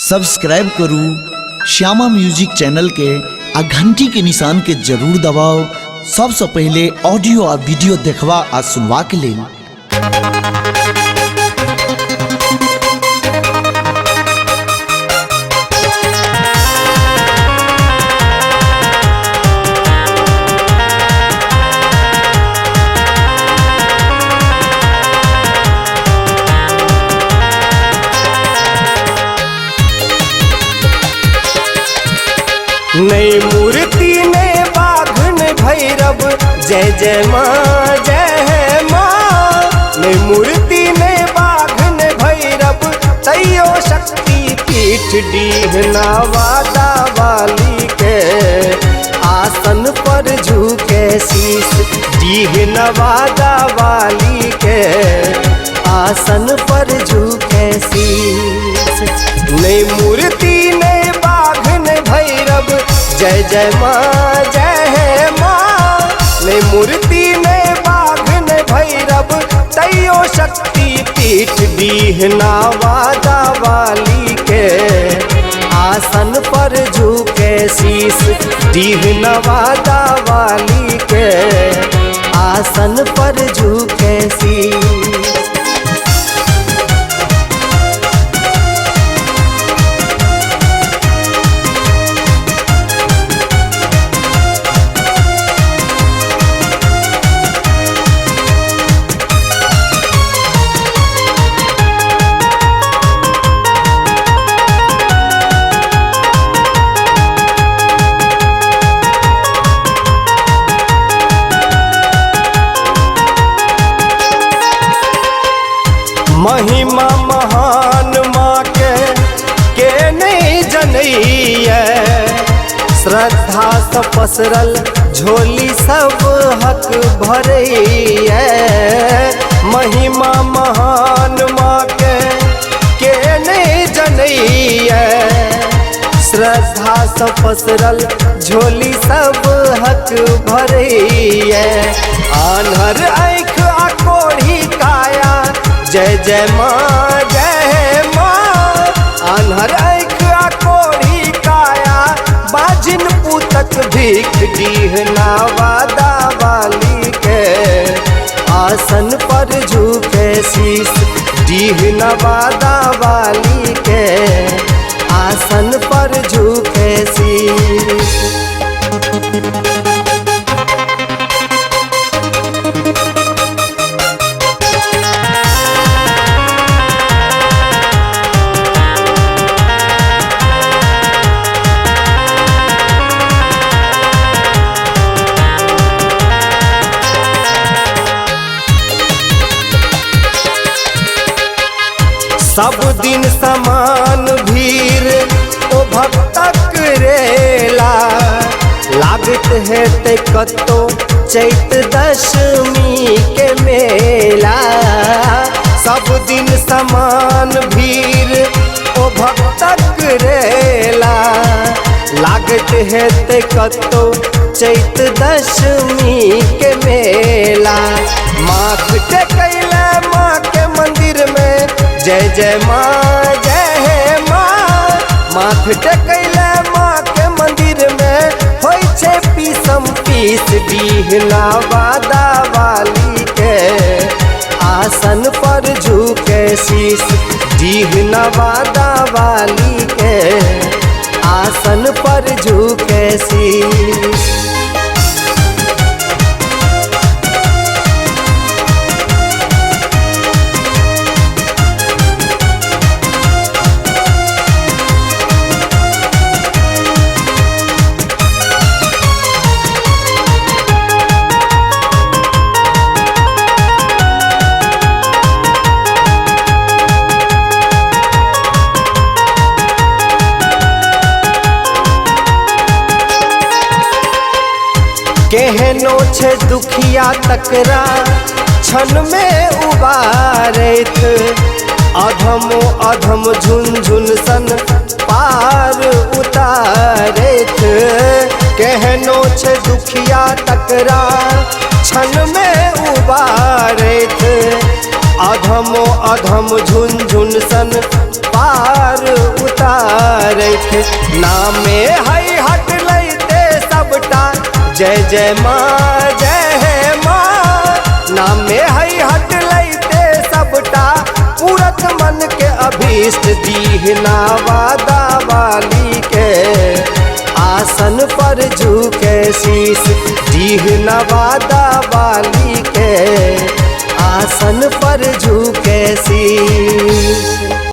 Subscribe करू Shyama music channel के आ घंटी के निशान के जरूर दबाओ सबसे पहले ऑडियो आ वीडियो देखवा आ सुनवा के लिए। नई मूर्ति ने बाघन भैरव जय जय माँ जय माँ। नई मूर्ति ने बाघन भैरव तैयो शक्ति पीठ डीहना वादा वाली के आसन पर झुके शीश। डीहना वादा वाली के आसन पर झुके शीश। नई मूर्ति ने बाघन भैरव जय जय माँ जय माँ। ने मूर्ति ने बाघन भैरव तैयो शक्ति पीठ डीहना वादा वाली के आसन पर झुके शीश। डीहना वादा वाली के आसन पर झुके शीश। महिमा महान माँ के नहीं जनैया। श्रद्धा से पसरल झोली सब हक भरैया। महिमा महान माँ के नहीं जनैया। श्रद्धा से पसरल झोली सब हक भरैया। आन्हर आँख आ कोढ़ी काया जय जय माँ जय माँ। आन्हर आँख आ कोढ़ी काया बाजिन पूतक भीख डीहना वादा वाली के आसन पर झुके शीश। डीहना वादा वाली के आसन पर झुके शीश। सब दिन समान भीड़ ओ भक्तक रेला। लागत है ते कतो चैत दशमी के मेला। सब दिन समान भीड़ ओ भक्तक रेला। लागत है ते कतो चैत दशमी के मेला। माथ टेकैला माँ के मंदिर में जय जय माँ जय माँ। माथ टेकैला माँ के मंदिर में होय छे पीसम पीस। डीहना वादा वाली के आसन पर झुके शीश। डीहना वादा वाली के आसन पर झुके शीश। केहनो छे दुखिया तकरा क्षण में उबारैत। अधमो अधम झुनझुन सन पार उतारैत। केहनो छे दुखिया तकरा क्षण में उबारैत। अधमो अधम झुनझुन सन पार उतार रैत नामे हई हट लैते सबटा जय जय माँ जय माँ नामे हई हट लैते सबटा पूरत मन के अभीष्ट दीहना वादा वाली के आसन पर झुके शीश दीहना वादा वाली के आसन पर झुके शीश।